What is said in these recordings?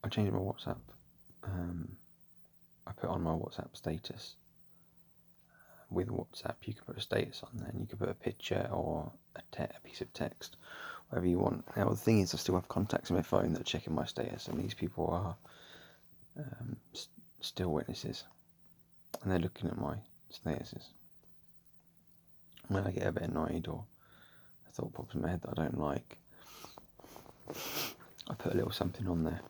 I changed my WhatsApp. I put on my WhatsApp status. With WhatsApp, you can put a status on there, and you can put a picture or a piece of text, whatever you want. Now the thing is, I still have contacts on my phone that are checking my status, and these people are still witnesses, and they're looking at my statuses. When I get a bit annoyed or a thought pops in my head that I don't like, I put a little something on there,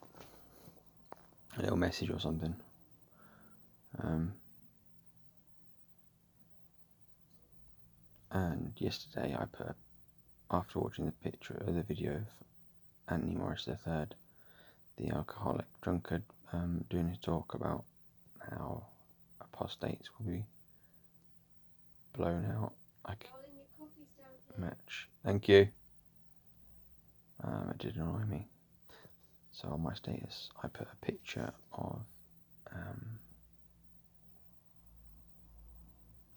a little message or something. And yesterday I put, after watching the video of Anthony Morris III, the alcoholic drunkard, doing his talk about how apostates will be blown out like a match. Thank you. It did annoy me. So on my status I put a picture of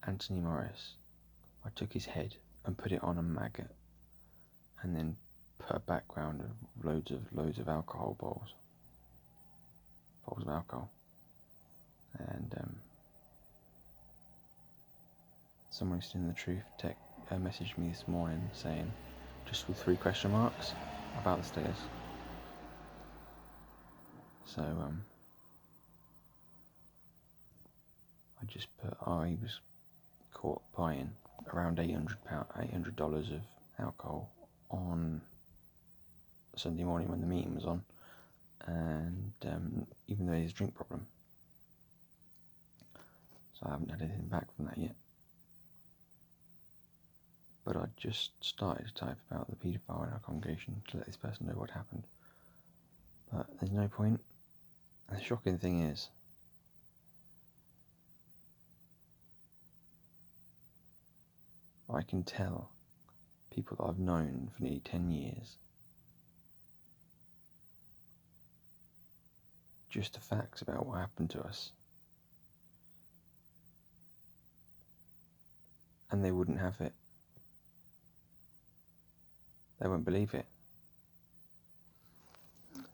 Anthony Morris. I took his head and put it on a maggot, and then put a background of loads of alcohol bowls of alcohol, and someone who's in the truth messaged me this morning saying, just with 3 question marks about the status. So I just put, he was caught buying around $800 of alcohol on Sunday morning when the meeting was on, and even though he has a drink problem, so I haven't had anything back from that yet. But I just started to type about the paedophile in our congregation to let this person know what happened. But there's no point. The shocking thing is, I can tell people that I've known for nearly 10 years just the facts about what happened to us, and they wouldn't have it. They won't believe it.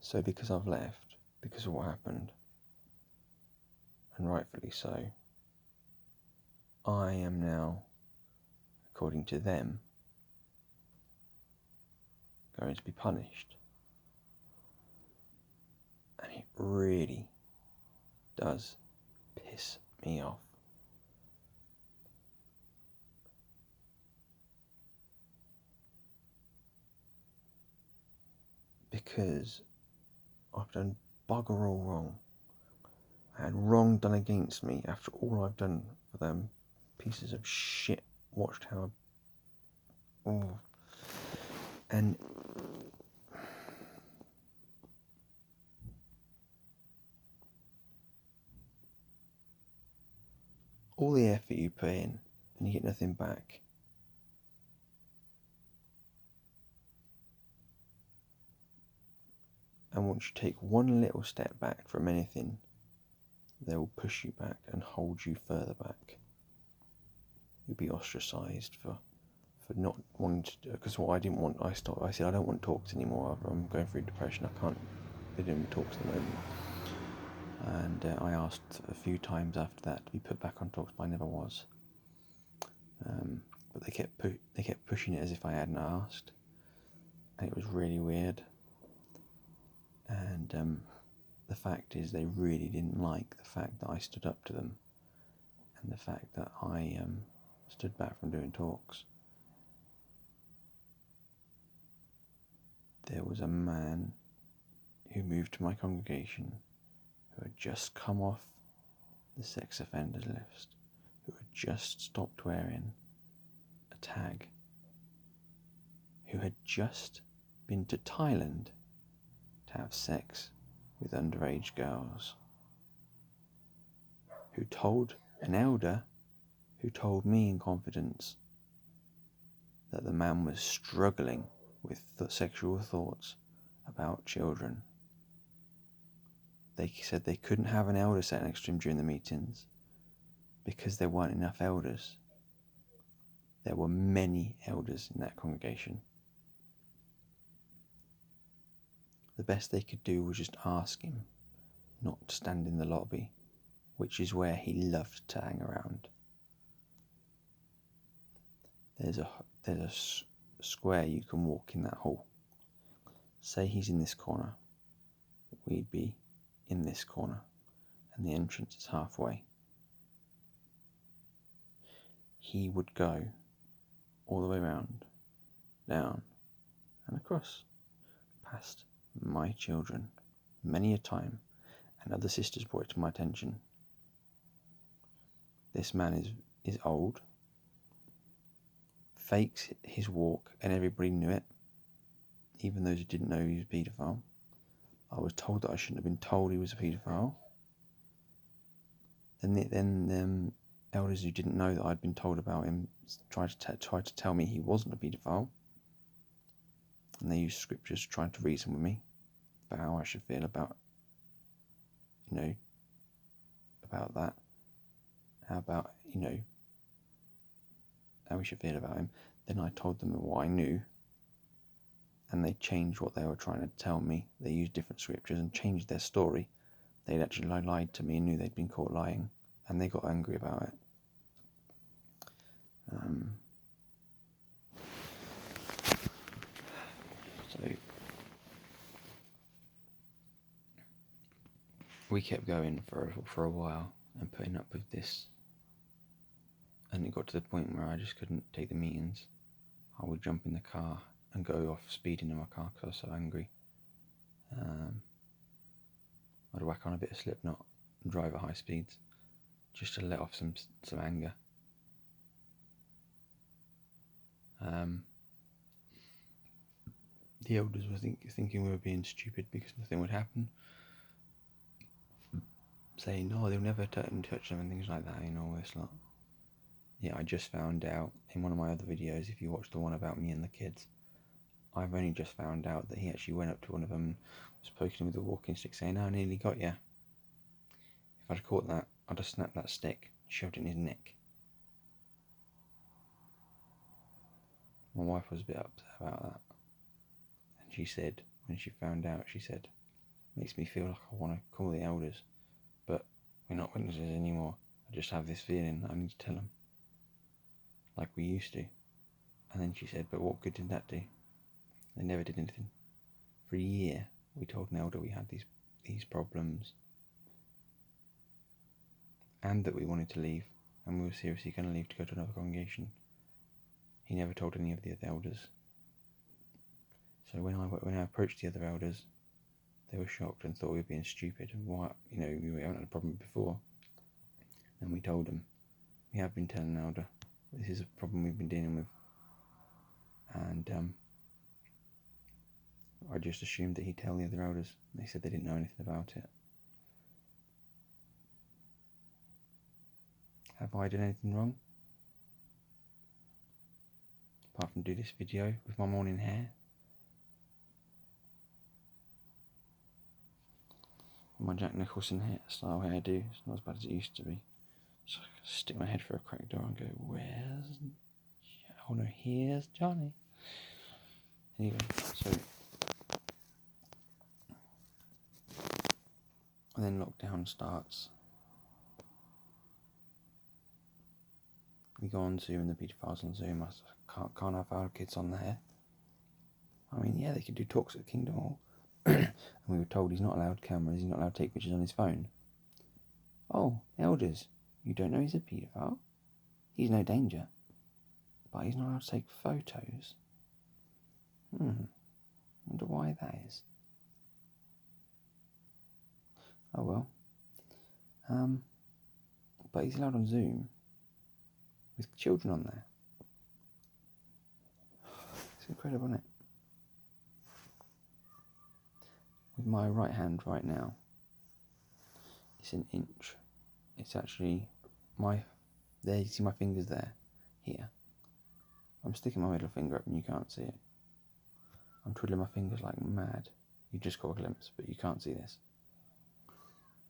So because I've left, because of what happened, and rightfully so, I am now, according to them, going to be punished. And it really does piss me off. Because I've done bugger all wrong. I had wrong done against me after all I've done for them pieces of shit. Watched how and all the effort you put in and you get nothing back. And once you take one little step back from anything, they will push you back and hold you further back. You'll be ostracised for not wanting to do it. Because what I didn't want, I said I don't want talks anymore. I'm going through depression. I can't be doing talks at the moment. And I asked a few times after that to be put back on talks, but I never was. But they kept pushing it as if I hadn't asked, and it was really weird. And the fact is, they really didn't like the fact that I stood up to them, and the fact that I stood back from doing talks. There was a man who moved to my congregation who had just come off the sex offenders list, who had just stopped wearing a tag, who had just been to Thailand to have sex with underage girls, who told an elder, who told me in confidence that the man was struggling with sexual thoughts about children. They said they couldn't have an elder sat next to him during the meetings because there weren't enough elders. There were many elders in that congregation. the best they could do was just ask him not to stand in the lobby, which is where he loved to hang around. There's a square you can walk in that hall. Say he's in this corner, we'd be in this corner, and the entrance is halfway. He would go all the way round, down, and across, past my children, many a time, and other sisters brought it to my attention. This man is old, fakes his walk, and everybody knew it, even those who didn't know he was a paedophile. I was told that I shouldn't have been told he was a paedophile. Then elders who didn't know that I'd been told about him tried to tell me he wasn't a paedophile, and they used scriptures trying to reason with me about how I should feel about, about that. How we should feel about him. Then I told them what I knew, and they changed what they were trying to tell me. They used different scriptures and changed their story. They'd actually lied to me and knew they'd been caught lying, and they got angry about it. So we kept going for a while and putting up with this, and it got to the point where I just couldn't take the meetings. I would jump in the car and go off speeding in my car because I was so angry. I'd whack on a bit of Slipknot and drive at high speeds just to let off some anger. The elders were thinking we were being stupid because nothing would happen, saying, no, they'll never touch them and things like that, all this lot. Yeah, I just found out in one of my other videos, if you watch the one about me and the kids, I've only just found out that he actually went up to one of them and was poking him with a walking stick, saying, I nearly got you. If I'd caught that, I'd have snapped that stick and shoved it in his neck. My wife was a bit upset about that. And she said, when she found out, she said, makes me feel like I want to call the elders, but we're not witnesses anymore. I just have this feeling that I need to tell them, like we used to. And then she said, but what good did that do? They never did anything. For a year, we told an elder we had these problems, and that we wanted to leave, and we were seriously going to leave to go to another congregation. He never told any of the other elders. So when I approached the other elders, they were shocked and thought we were being stupid, and why, we haven't had a problem before. And we told them, we have been telling an elder, this is a problem we've been dealing with. And I just assumed that he'd tell the other elders. They said they didn't know anything about it. Have I done anything wrong? Apart from do this video with my morning hair? My Jack Nicholson style hairdo. It's not as bad as it used to be. So I can stick my head through a cracked door and go, here's Johnny. Anyway, so and then lockdown starts. We go on Zoom, and the paedophiles on Zoom. I can't have our kids on there. I mean, yeah, they could do talks at the Kingdom Hall. And we were told he's not allowed cameras, he's not allowed to take pictures on his phone. Oh, elders, you don't know he's a paedophile? He's no danger. But he's not allowed to take photos. Wonder why that is. Oh well. But he's allowed on Zoom with children on there. It's incredible, isn't it? With my right hand right now, it's an inch. It's actually there, you see my fingers there, here. I'm sticking my middle finger up and you can't see it. I'm twiddling my fingers like mad. You just got a glimpse, but you can't see this.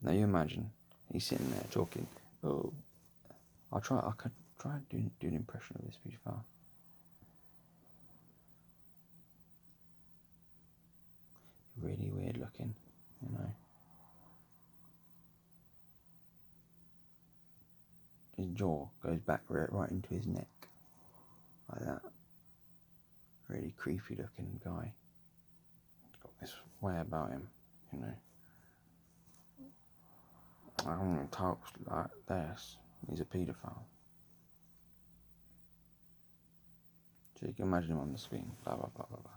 Now you imagine, he's sitting there talking, oh, I could try do an impression of this paedophile. Really weird. looking, you know. His jaw goes back right into his neck, like that. Really creepy looking guy. He's got this way about him, you know. I don't know, talks like this. He's a paedophile. So you can imagine him on the screen, blah, blah, blah, blah, blah.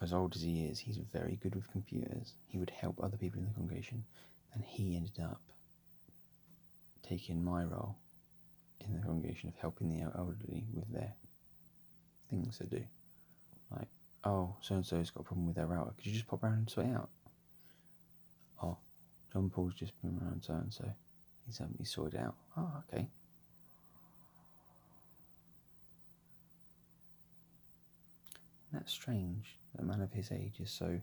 As old as he is, he's very good with computers. He would help other people in the congregation, and he ended up taking my role in the congregation of helping the elderly with their things to do. Like, oh, so-and-so's got a problem with their router. Could you just pop around and sort it out? Oh, John Paul's just been around so-and-so. He's sorted it out. Oh, okay. That's strange. A man of his age is so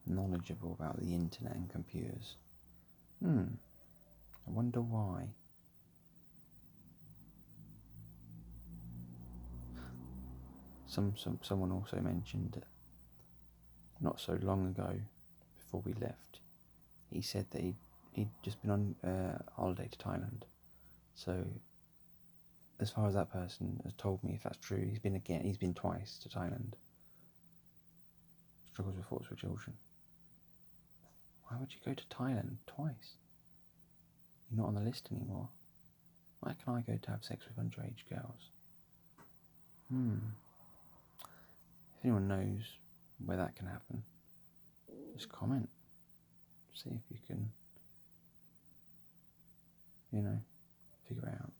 knowledgeable about the internet and computers. I wonder why. Someone also mentioned that not so long ago, before we left, he said that he'd just been on holiday to Thailand. So, as far as that person has told me, if that's true, he's been twice to Thailand. Struggles with thoughts for children. Why would you go to Thailand twice? You're not on the list anymore. Why can I go to have sex with underage girls? If anyone knows where that can happen, just comment. See if you can, figure it out.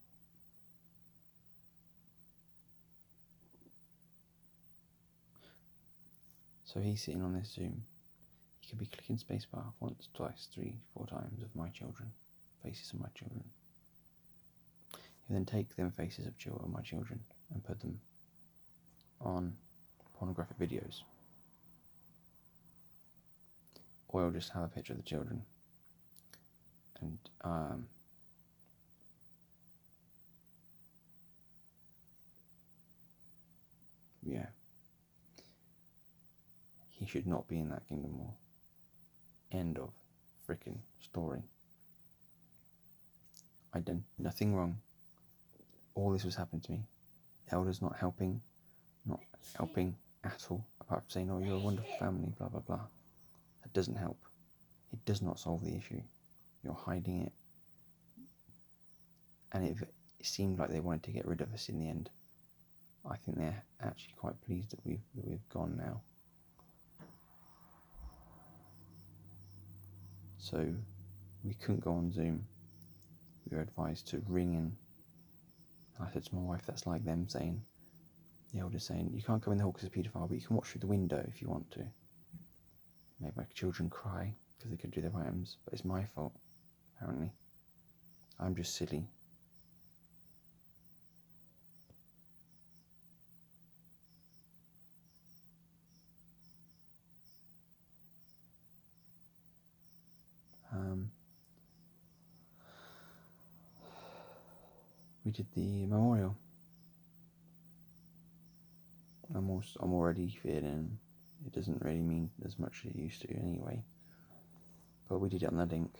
So he's sitting on this Zoom. He could be clicking spacebar once, twice, 3, 4 times of my children, faces of my children. He'll then take them faces of my children and put them on pornographic videos. Or he'll just have a picture of the children. And yeah. He should not be in that kingdom more. End of frickin' story. I done nothing wrong. All this was happening to me. The elders not helping at all, apart from saying, oh, you're a wonderful family, blah, blah, blah. That doesn't help. It does not solve the issue. You're hiding it. And it seemed like they wanted to get rid of us in the end. I think they're actually quite pleased that we've gone now. So we couldn't go on Zoom. We were advised to ring in. I said to my wife, that's like them saying, the elders saying, you can't come in the hall because it's a paedophile, but you can watch through the window if you want to. Make my children cry because they couldn't do their items, but it's my fault, apparently. I'm just silly. We did the memorial. I'm already feeling it doesn't really mean as much as it used to anyway. But we did it on the link.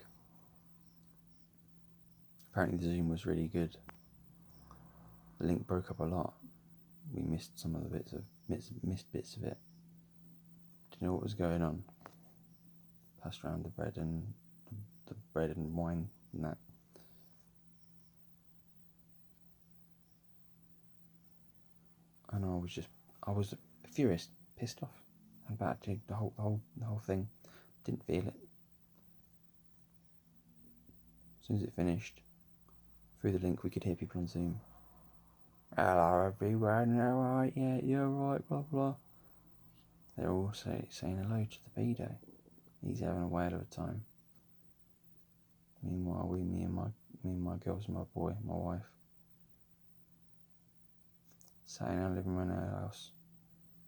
Apparently the Zoom was really good. The link broke up a lot. We missed some of the missed bits of it. Didn't know what was going on. Passed around the bread and wine and that. And I was furious, pissed off about the whole thing. Didn't feel it. As soon as it finished, through the link we could hear people on Zoom. Hello everyone, alright, yeah, you're right, blah blah. They're all saying hello to the pedo. He's having a whale of a time. Meanwhile, me and my girls and my boy, my wife, sat in our living room in our house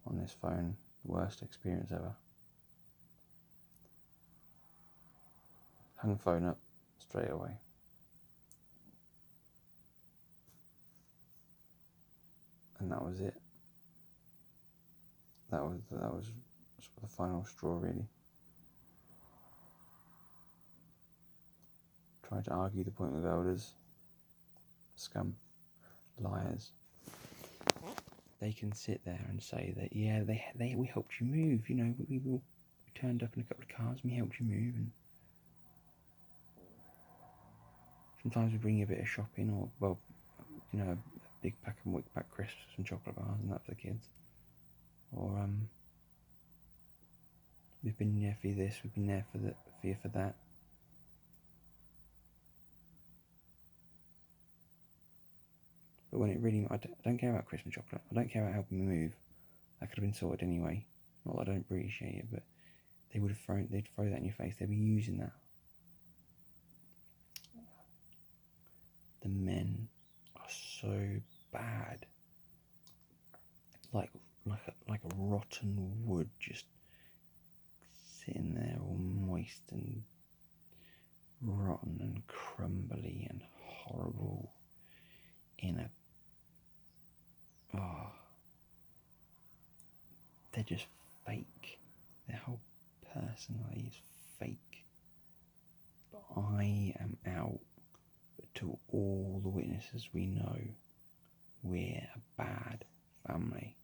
on this phone. Worst experience ever. Hung the phone up straight away. And that was it. That was sort of the final straw, really. Tried to argue the point with elders. Scum. Liars. They can sit there and say that, yeah, we helped you move, you know, we turned up in a couple of cars and we helped you move, and sometimes we bring you a bit of shopping, or, well, you know, a big pack of wick pack crisps and chocolate bars and that for the kids. Or we've been there for you this, we've been there for you for that. But when it really, I don't care about crisps and chocolate. I don't care about helping me move. That could have been sorted anyway. Not that I don't appreciate it, but they'd throw that in your face. They'd be using that. The men are so bad. Like a rotten wood, just sitting there all moist and rotten and crumbly and horrible in a... Oh, they're just fake. Their whole personality is fake. But I am out. But to all the witnesses we know, we're a bad family.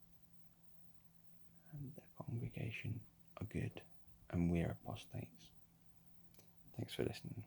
And the congregation are good. And we're apostates. Thanks for listening.